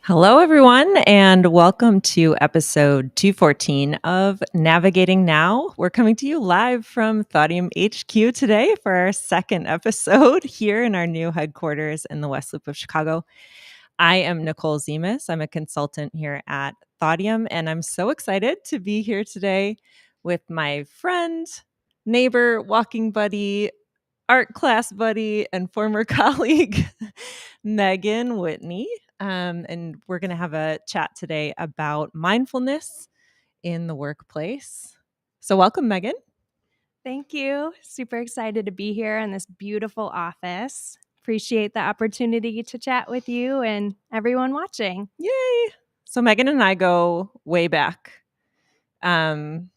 Hello, everyone, and welcome to episode 214 of Navigating Now. We're coming to you live from Thoughtium HQ today for our second episode here in our new headquarters in the West Loop of Chicago. I am Nicole Zeimis. I'm a consultant here at Thoughtium, and I'm so excited to be here today with my friend, neighbor, walking buddy, art class buddy, and former colleague, Megan Whitney. And we're going to have a chat today about mindfulness in the workplace. So, welcome, Megan. Thank you. Super excited to be here in this beautiful office. Appreciate the opportunity to chat with you and everyone watching. Yay. So, Megan and I go way back. Doing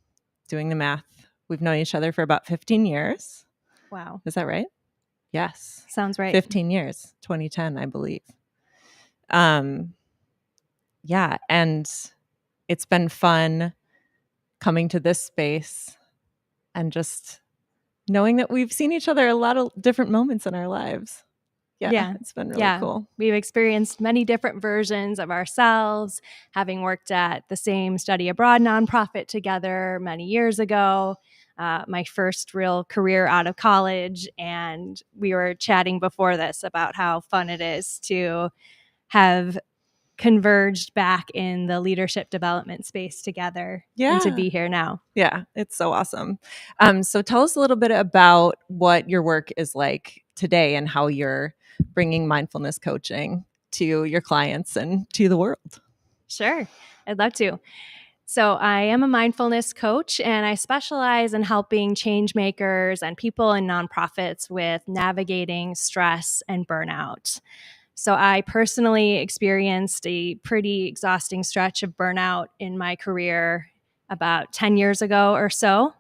the math, we've known each other for about 15 years. Wow. Is that right? Yes. Sounds right. 15 years, 2010, I believe. Yeah, and it's been fun coming to this space and just knowing that we've seen each other a lot of different moments in our lives. Yeah. It's been really cool. We've experienced many different versions of ourselves, having worked at the same study abroad nonprofit together many years ago. My first real career out of college. And we were chatting before this about how fun it is to have converged back in the leadership development space together and to be here now. Yeah, it's so awesome. So tell us a little bit about what your work is like today and how you're bringing mindfulness coaching to your clients and to the world. Sure, I'd love to. So I am a mindfulness coach, and I specialize in helping change makers and people in nonprofits with navigating stress and burnout. So I personally experienced a pretty exhausting stretch of burnout in my career about 10 years ago or so,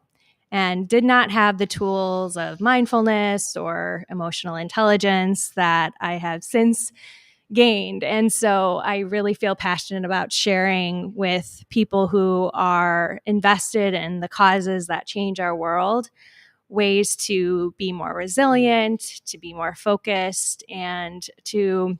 and did not have the tools of mindfulness or emotional intelligence that I have since gained. And so I really feel passionate about sharing with people who are invested in the causes that change our world ways to be more resilient, to be more focused, and to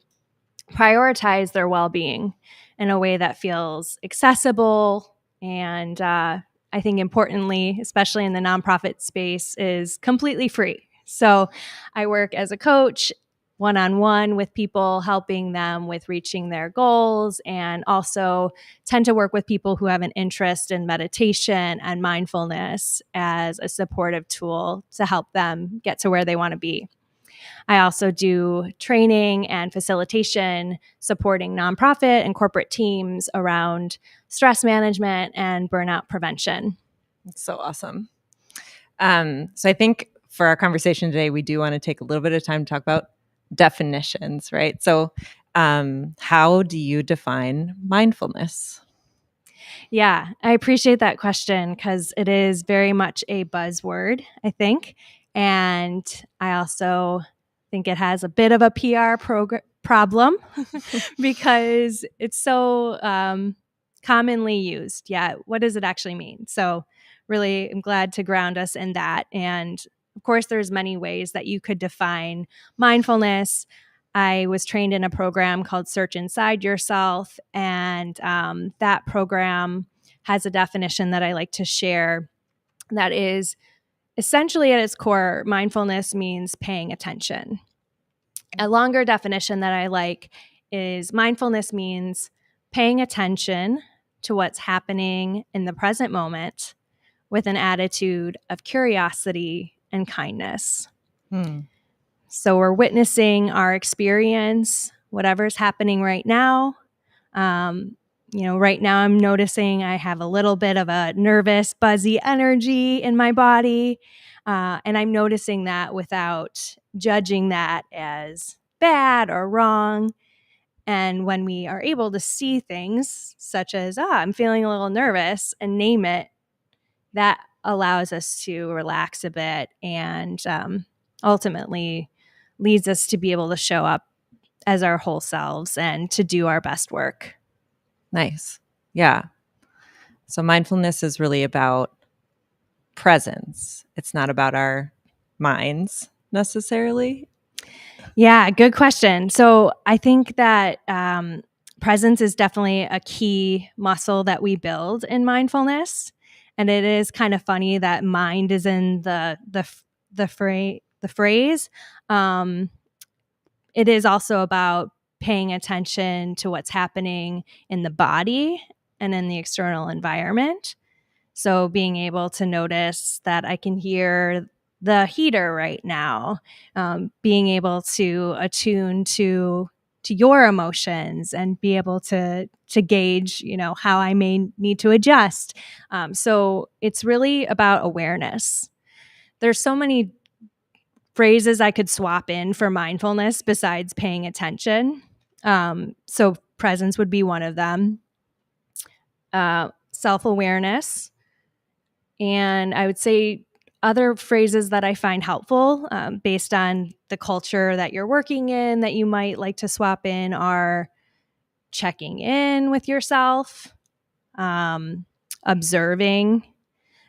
prioritize their well-being in a way that feels accessible and I think importantly, especially in the nonprofit space, is completely free. So I work as a coach one-on-one with people, helping them with reaching their goals, and also tend to work with people who have an interest in meditation and mindfulness as a supportive tool to help them get to where they want to be. I also do training and facilitation supporting nonprofit and corporate teams around stress management and burnout prevention. That's so awesome. So I think for our conversation today, we do want to take a little bit of time to talk about definitions, right? So how do you define mindfulness? Yeah, I appreciate that question because it is very much a buzzword, I think. And I also think it has a bit of a PR problem because it's so commonly used. Yeah, what does it actually mean? So really, I'm glad to ground us in that. And of course, there's many ways that you could define mindfulness. I was trained in a program called Search Inside Yourself, and that program has a definition that I like to share that is essentially at its core, mindfulness means paying attention. A longer definition that I like is mindfulness means paying attention to what's happening in the present moment with an attitude of curiosity and kindness. So we're witnessing our experience, whatever's happening right now. Right now I'm noticing I have a little bit of a nervous, buzzy energy in my body. And I'm noticing that without judging that as bad or wrong. And when we are able to see things such as, I'm feeling a little nervous, and name it, that allows us to relax a bit and ultimately leads us to be able to show up as our whole selves and to do our best work. Nice. Yeah. So mindfulness is really about presence. It's not about our minds necessarily. Yeah, good question. So I think that Presence is definitely a key muscle that we build in mindfulness. And it is kind of funny that mind is in the phrase. It is also about paying attention to what's happening in the body and in the external environment. So being able to notice that I can hear the heater right now, being able to attune to your emotions and be able to gauge, how I may need to adjust. So it's really about awareness. There's so many phrases I could swap in for mindfulness besides paying attention. So presence would be one of them. Self-awareness. And I would say other phrases that I find helpful based on the culture that you're working in that you might like to swap in are checking in with yourself, observing.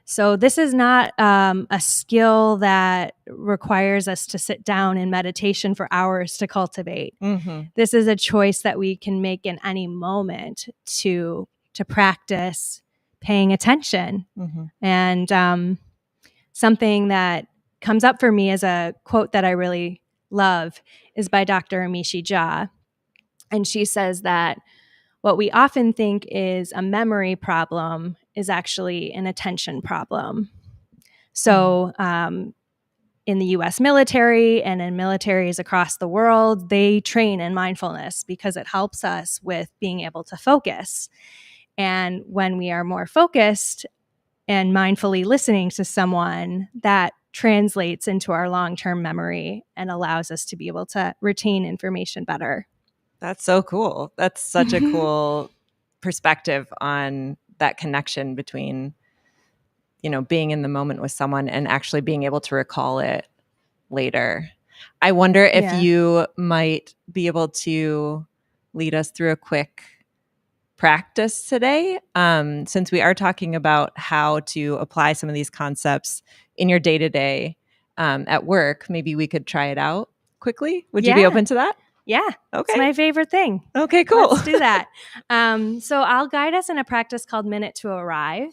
So this is not a skill that requires us to sit down in meditation for hours to cultivate. Mm-hmm. This is a choice that we can make in any moment to practice paying attention. Mm-hmm. And something that comes up for me as a quote that I really love is by Dr. Amishi Jha. And she says that what we often think is a memory problem is actually an attention problem. So in the US military and in militaries across the world, they train in mindfulness because it helps us with being able to focus. And when we are more focused and mindfully listening to someone, that translates into our long-term memory and allows us to be able to retain information better. That's so cool. That's such a cool perspective on that connection between, being in the moment with someone and actually being able to recall it later. I wonder if you might be able to lead us through a quick practice today, since we are talking about how to apply some of these concepts in your day-to-day at work. Maybe we could try it out quickly. Would you be open to that? Yeah. Okay. It's my favorite thing. Okay, cool. Let's do that. So I'll guide us in a practice called Minute to Arrive.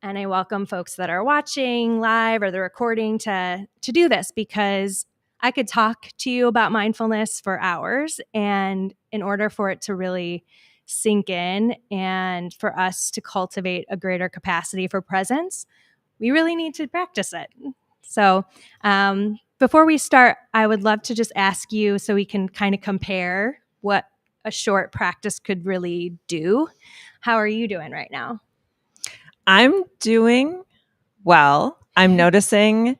And I welcome folks that are watching live or the recording to do this, because I could talk to you about mindfulness for hours. And in order for it to really sink in and for us to cultivate a greater capacity for presence, we really need to practice it. So before we start, I would love to just ask you so we can kind of compare what a short practice could really do. How are you doing right now? I'm doing well. I'm noticing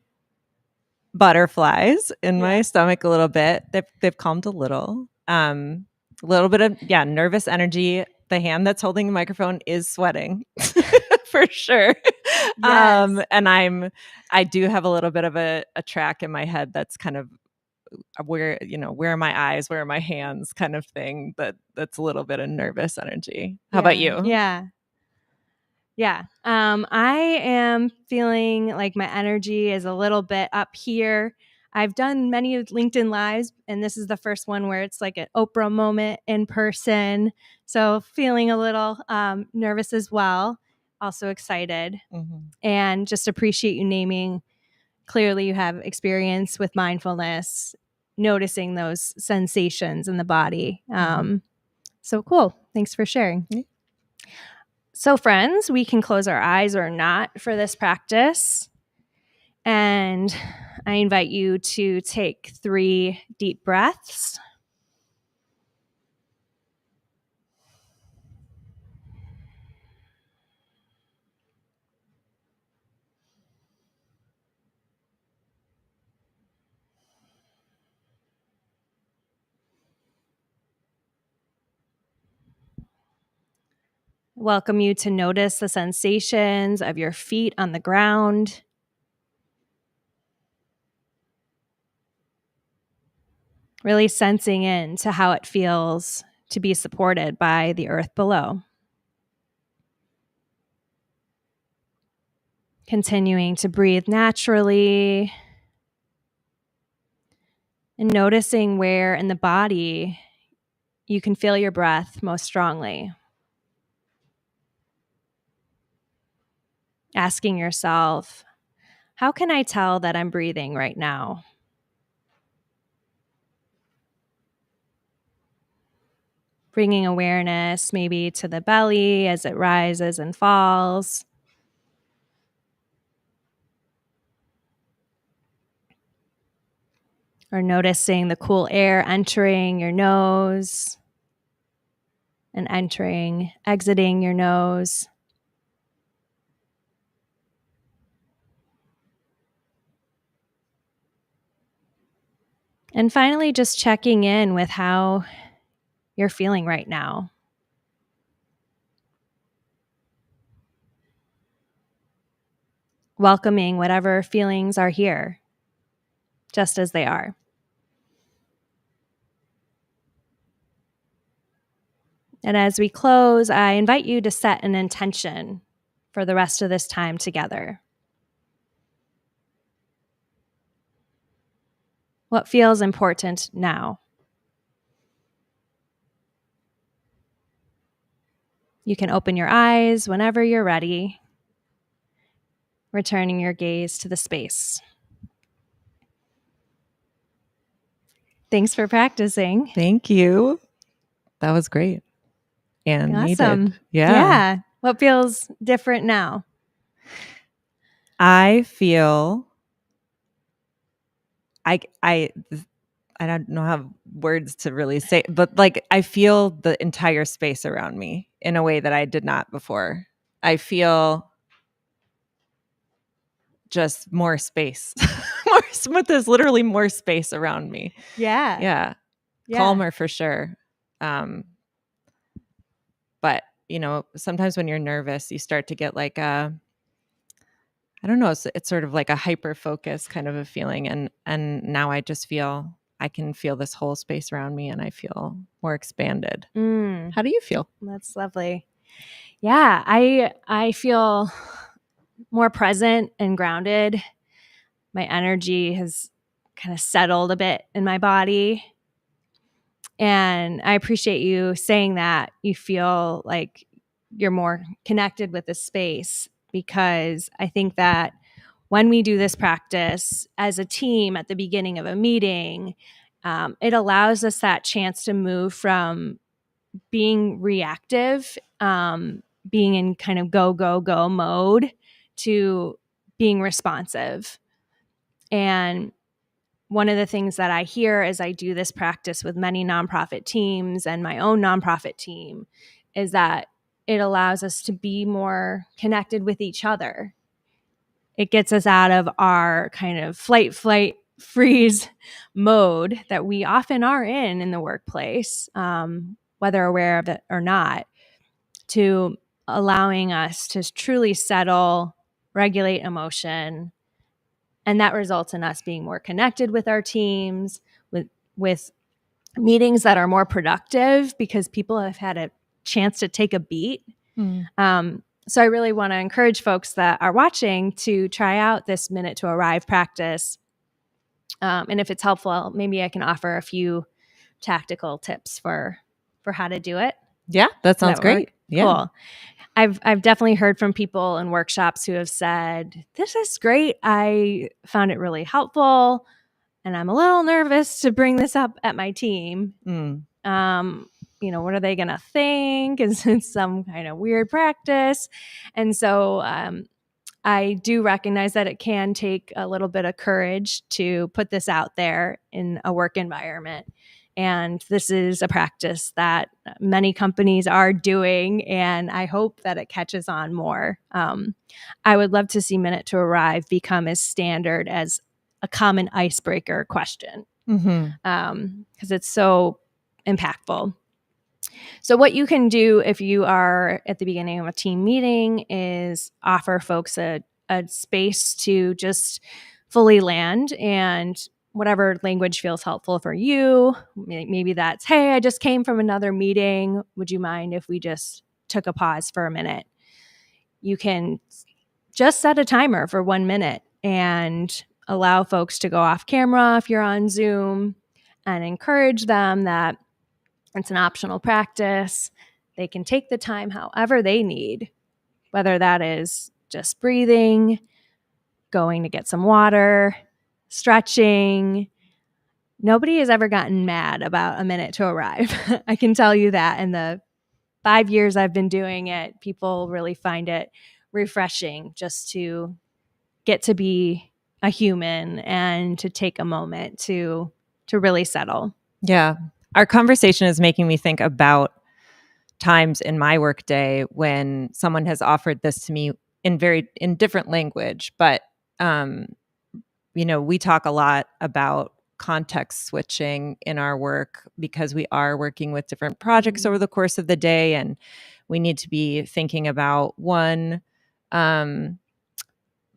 butterflies in my stomach a little bit. They've calmed a little. A little bit of nervous energy. The hand that's holding the microphone is sweating for sure. Yes. And I do have a little bit of a track in my head that's kind of where are my eyes, where are my hands kind of thing. That's a little bit of nervous energy. How about you? Yeah. I am feeling like my energy is a little bit up here. I've done many LinkedIn Lives, and this is the first one where it's like an Oprah moment in person. So feeling a little nervous as well. Also excited. Mm-hmm. And just appreciate you naming. Clearly you have experience with mindfulness, noticing those sensations in the body. So cool. Thanks for sharing. Yeah. So friends, we can close our eyes or not for this practice. And I invite you to take 3 deep breaths. Welcome you to notice the sensations of your feet on the ground. Really sensing into how it feels to be supported by the earth below. Continuing to breathe naturally and noticing where in the body you can feel your breath most strongly. Asking yourself, how can I tell that I'm breathing right now? Bringing awareness maybe to the belly as it rises and falls. Or noticing the cool air entering your nose and exiting your nose. And finally, just checking in with how you're feeling right now. Welcoming whatever feelings are here, just as they are. And as we close, I invite you to set an intention for the rest of this time together. What feels important now? You can open your eyes whenever you're ready, returning your gaze to the space. Thanks for practicing. Thank you. That was great and Awesome. needed. Yeah. Yeah. What feels different now? I feel I don't know how words to really say, but like I feel the entire space around me in a way that I did not before. I feel just more space. There's literally more space around me. Yeah. Calmer for sure. But sometimes when you're nervous, you start to get like I don't know, it's sort of like a hyper focus kind of a feeling. And now I just feel I can feel this whole space around me and I feel more expanded. How do you feel? That's lovely. Yeah, I feel more present and grounded. My energy has kind of settled a bit in my body. And I appreciate you saying that you feel like you're more connected with the space, because I think that when we do this practice as a team at the beginning of a meeting, it allows us that chance to move from being reactive, being in kind of go, go, go mode, to being responsive. And one of the things that I hear as I do this practice with many nonprofit teams and my own nonprofit team is that it allows us to be more connected with each other. It gets us out of our kind of flight, freeze mode that we often are in the workplace, whether aware of it or not, to allowing us to truly settle, regulate emotion. And that results in us being more connected with our teams, with meetings that are more productive because people have had a chance to take a beat. So I really want to encourage folks that are watching to try out this Minute to Arrive practice. And if it's helpful, maybe I can offer a few tactical tips for how to do it. Yeah, that sounds great. Yeah. Cool. I've definitely heard from people in workshops who have said, this is great. I found it really helpful, and I'm a little nervous to bring this up at my team. What are they going to think? Is it some kind of weird practice? And so I do recognize that it can take a little bit of courage to put this out there in a work environment. And this is a practice that many companies are doing, and I hope that it catches on more. I would love to see Minute to Arrive become as standard as a common icebreaker question, because it's so impactful. So what you can do if you are at the beginning of a team meeting is offer folks a space to just fully land, and whatever language feels helpful for you. Maybe that's, hey, I just came from another meeting. Would you mind if we just took a pause for a minute? You can just set a timer for 1 minute and allow folks to go off camera if you're on Zoom, and encourage them that It's an optional practice. They can take the time however they need, whether that is just breathing, going to get some water, stretching. Nobody has ever gotten mad about a minute to arrive. I can tell you that. In the 5 years I've been doing it, people really find it refreshing just to get to be a human and to take a moment to really settle. Yeah. Our conversation is making me think about times in my workday when someone has offered this to me in different language, but we talk a lot about context switching in our work because we are working with different projects over the course of the day, and we need to be thinking about one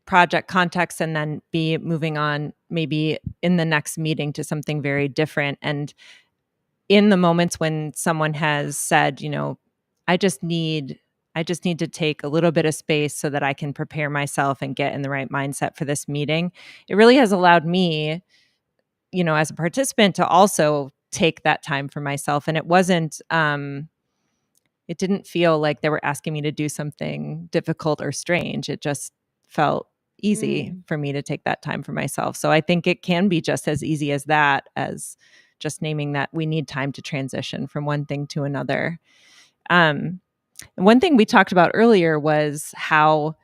project context and then be moving on maybe in the next meeting to something very different. And in the moments when someone has said, I just need to take a little bit of space so that I can prepare myself and get in the right mindset for this meeting, it really has allowed me, as a participant, to also take that time for myself. And it didn't feel like they were asking me to do something difficult or strange. It just felt easy for me to take that time for myself. So I think it can be just as easy as that, as just naming that we need time to transition from one thing to another. And one thing we talked about earlier was how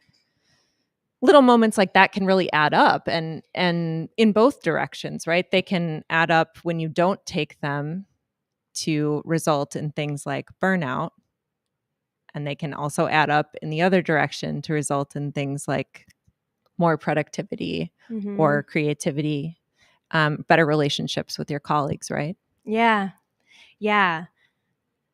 little moments like that can really add up, and in both directions, right? They can add up when you don't take them to result in things like burnout, and they can also add up in the other direction to result in things like more productivity or creativity, better relationships with your colleagues, right? Yeah.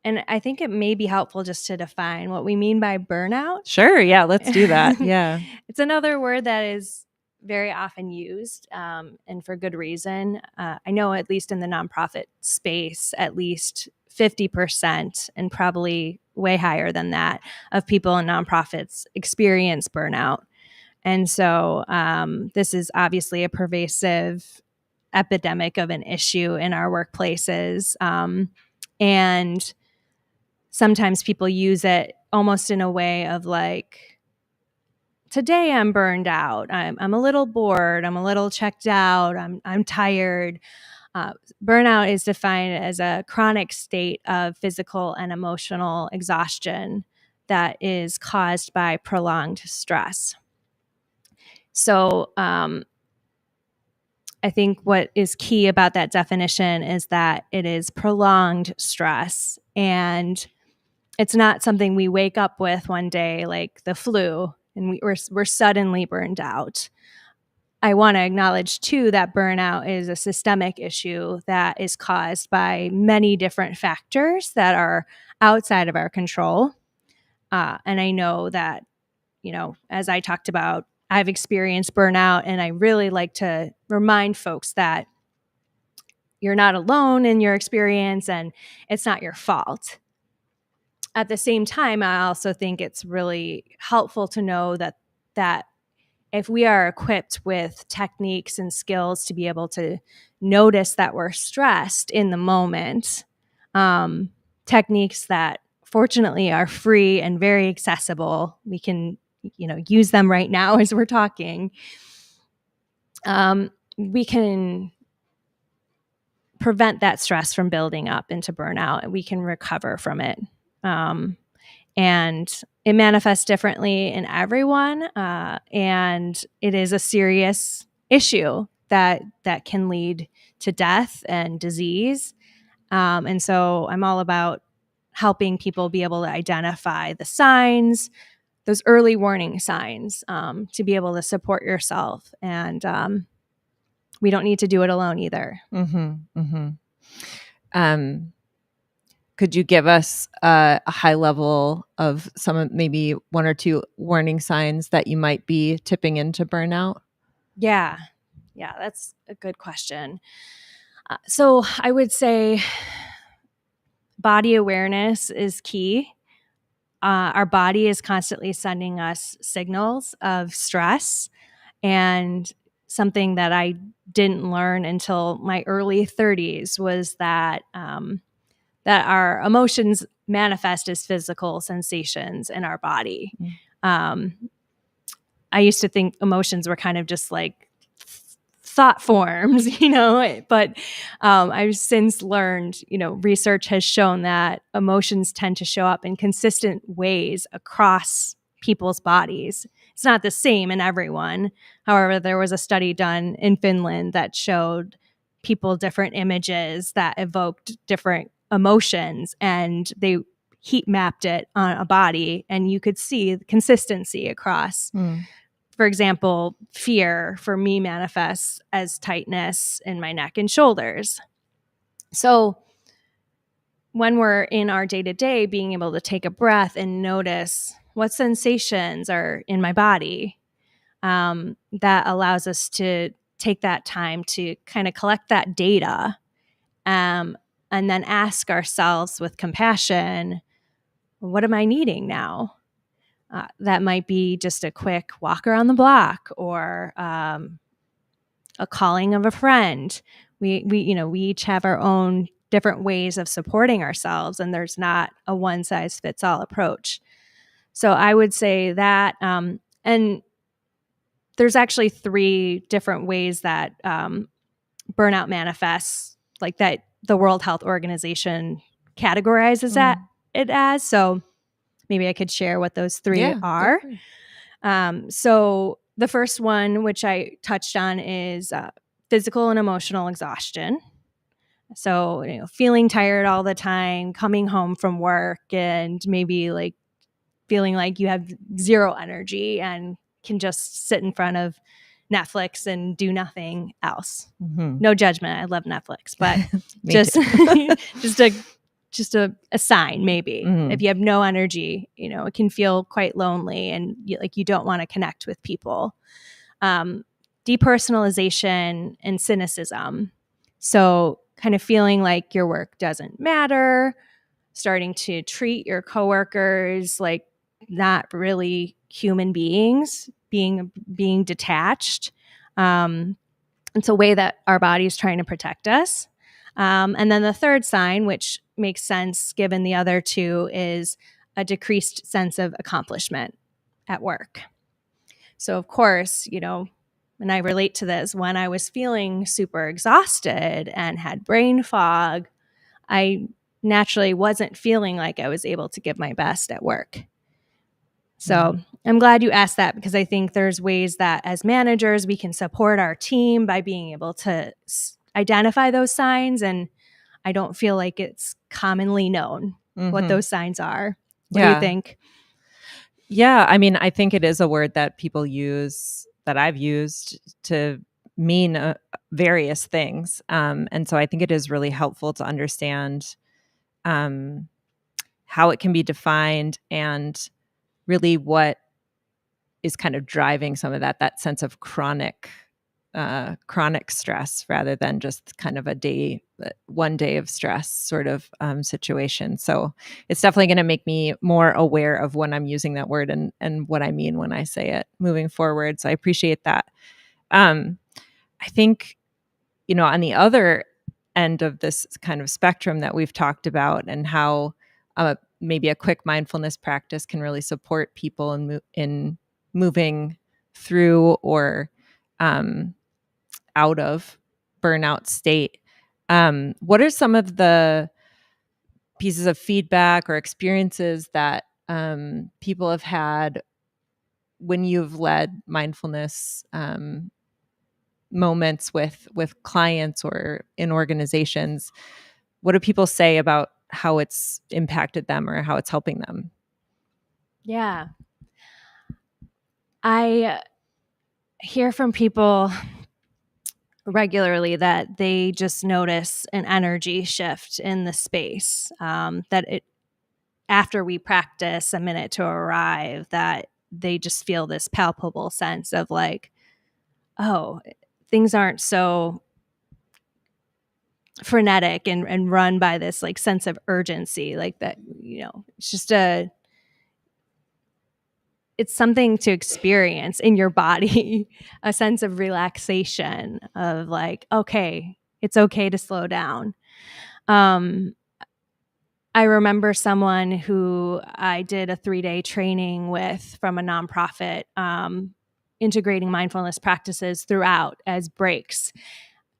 And I think it may be helpful just to define what we mean by burnout. Sure. Yeah. Let's do that. Yeah. It's another word that is very often used, and for good reason. I know, at least in the nonprofit space, at least 50%, and probably way higher than that, of people in nonprofits experience burnout. And so this is obviously a pervasive epidemic of an issue in our workplaces. And sometimes people use it almost in a way of like, today I'm burned out. I'm a little bored. I'm a little checked out. I'm tired. Burnout is defined as a chronic state of physical and emotional exhaustion that is caused by prolonged stress. So I think what is key about that definition is that it is prolonged stress, and it's not something we wake up with one day like the flu and we're suddenly burned out. I want to acknowledge too that burnout is a systemic issue that is caused by many different factors that are outside of our control. And I know that, as I talked about, I've experienced burnout, and I really like to remind folks that you're not alone in your experience and it's not your fault. At the same time, I also think it's really helpful to know that if we are equipped with techniques and skills to be able to notice that we're stressed in the moment, techniques that fortunately are free and very accessible, we can use them right now as we're talking. We can prevent that stress from building up into burnout, and we can recover from it. And it manifests differently in everyone, and it is a serious issue that can lead to death and disease. And so I'm all about helping people be able to identify the signs, those early warning signs, to be able to support yourself. And we don't need to do it alone either. Could you give us a high level of maybe one or two warning signs that you might be tipping into burnout? Yeah, that's a good question. So I would say body awareness is key. Our body is constantly sending us signals of stress, and something that I didn't learn until my early 30s was that that our emotions manifest as physical sensations in our body. I used to think emotions were kind of just like thought forms, but I've since learned, research has shown that emotions tend to show up in consistent ways across people's bodies. It's not the same in everyone. However, there was a study done in Finland that showed people different images that evoked different emotions, and they heat mapped it on a body, and you could see the consistency across. For example, fear for me manifests as tightness in my neck and shoulders. So when we're in our day-to-day, being able to take a breath and notice what sensations are in my body, that allows us to take that time to kind of collect that data, and then ask ourselves with compassion, what am I needing now? That might be just a quick walk around the block, or a calling of a friend. We each have our own different ways of supporting ourselves, and there's not a one size fits all approach. So I would say that, and there's actually 3 different ways that burnout manifests, like that the World Health Organization categorizes it as. So maybe I could share what those 3 are. So the first one, which I touched on, is physical and emotional exhaustion. So, feeling tired all the time, coming home from work, and maybe like feeling like you have zero energy and can just sit in front of Netflix and do nothing else. No judgment. I love Netflix, but just a sign, maybe. If you have no energy, it can feel quite lonely, and you don't want to connect with people. Depersonalization and cynicism. So kind of feeling like your work doesn't matter, starting to treat your coworkers like not really human beings, being detached. It's a way that our body is trying to protect us. And then the third sign, which makes sense given the other 2, is a decreased sense of accomplishment at work. So, of course, and I relate to this, when I was feeling super exhausted and had brain fog, I naturally wasn't feeling like I was able to give my best at work. So I'm glad you asked that, because I think there's ways that as managers we can support our team by being able to identify those signs, and I don't feel like it's commonly known what those signs are. What do you think? Yeah, I mean, I think it is a word that people use, that I've used to mean various things. And so I think it is really helpful to understand how it can be defined, and really what is kind of driving some of that sense of chronic stress, rather than just kind of one day of stress sort of situation. So it's definitely going to make me more aware of when I'm using that word, and what I mean when I say it moving forward. So I appreciate that. I think, on the other end of this kind of spectrum that we've talked about, and how maybe a quick mindfulness practice can really support people in moving through or out of burnout state. What are some of the pieces of feedback or experiences that people have had when you've led mindfulness moments with clients or in organizations? What do people say about how it's impacted them or how it's helping them? Yeah. I hear from people regularly that they just notice an energy shift in the space, that after we practice a minute to arrive, that they just feel this palpable sense of like, oh, things aren't so frenetic and run by this like sense of urgency, like that, it's just it's something to experience in your body, a sense of relaxation, of like, okay, it's okay to slow down. I remember someone who I did a 3-day training with from a nonprofit, integrating mindfulness practices throughout as breaks,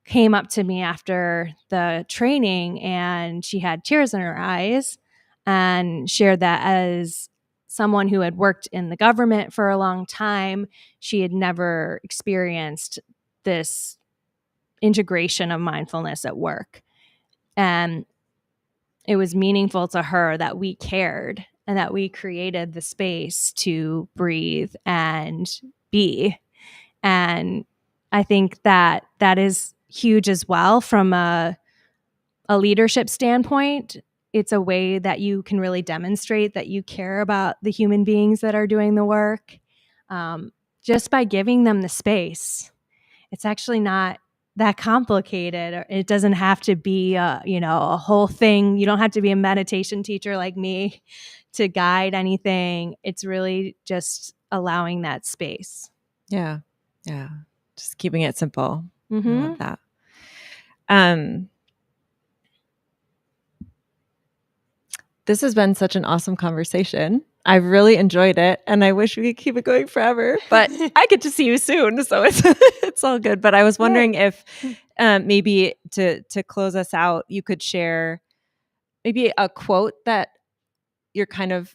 came up to me after the training, and she had tears in her eyes and shared that as someone who had worked in the government for a long time, she had never experienced this integration of mindfulness at work. And it was meaningful to her that we cared and that we created the space to breathe and be. And I think that that is huge as well from a leadership standpoint. It's a way that you can really demonstrate that you care about the human beings that are doing the work, just by giving them the space. It's actually not that complicated. It doesn't have to be a whole thing. You don't have to be a meditation teacher like me to guide anything. It's really just allowing that space. Yeah. Just keeping it simple. Mm-hmm. I love that. This has been such an awesome conversation. I've really enjoyed it, and I wish we could keep it going forever. But I get to see you soon, so it's all good. But I was wondering if maybe to close us out, you could share maybe a quote that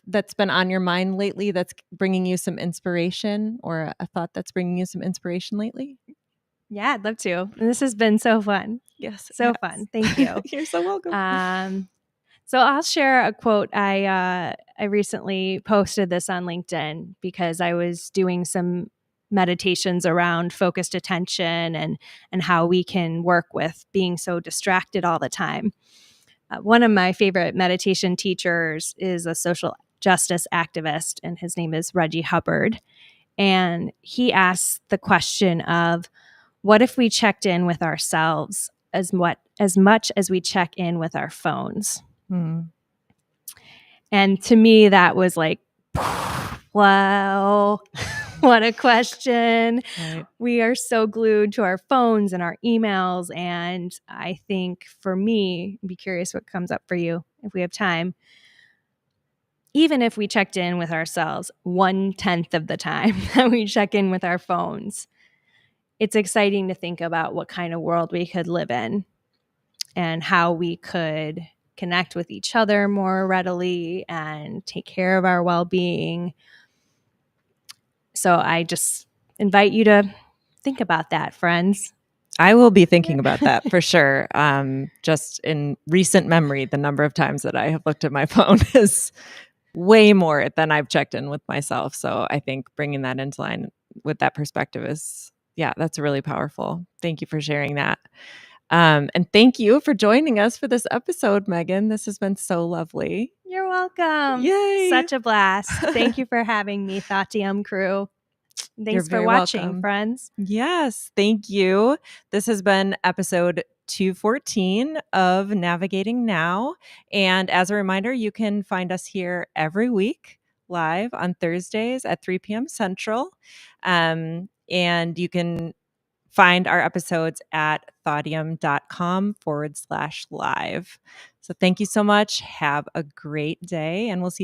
that's been on your mind lately, that's bringing you some inspiration, or a thought that's bringing you some inspiration lately. Yeah, I'd love to. This has been so fun. Yes, fun. Thank you. You're so welcome. So I'll share a quote. I recently posted this on LinkedIn because I was doing some meditations around focused attention and how we can work with being so distracted all the time. One of my favorite meditation teachers is a social justice activist, and his name is Reggie Hubbard. And he asks the question of, what if we checked in with ourselves as much as we check in with our phones? And to me, that was like, wow, what a question. Right. We are so glued to our phones and our emails. And I think for me, I'd be curious what comes up for you if we have time. Even if we checked in with ourselves 1/10 of the time that we check in with our phones, it's exciting to think about what kind of world we could live in and how we could connect with each other more readily and take care of our well-being. So I just invite you to think about that, friends. I will be thinking about that for sure. Just in recent memory, the number of times that I have looked at my phone is way more than I've checked in with myself. So I think bringing that into line with that perspective that's really powerful. Thank you for sharing that. And thank you for joining us for this episode, Megan. This has been so lovely. You're welcome. Yay. Such a blast. Thank you for having me, Thoughtium crew. Thanks for watching, welcome. Friends. Yes, thank you. This has been episode 214 of Navigating Now. And as a reminder, you can find us here every week live on Thursdays at 3 p.m. Central. And you can find our episodes at thoughtium.com/live. So thank you so much. Have a great day, and we'll see you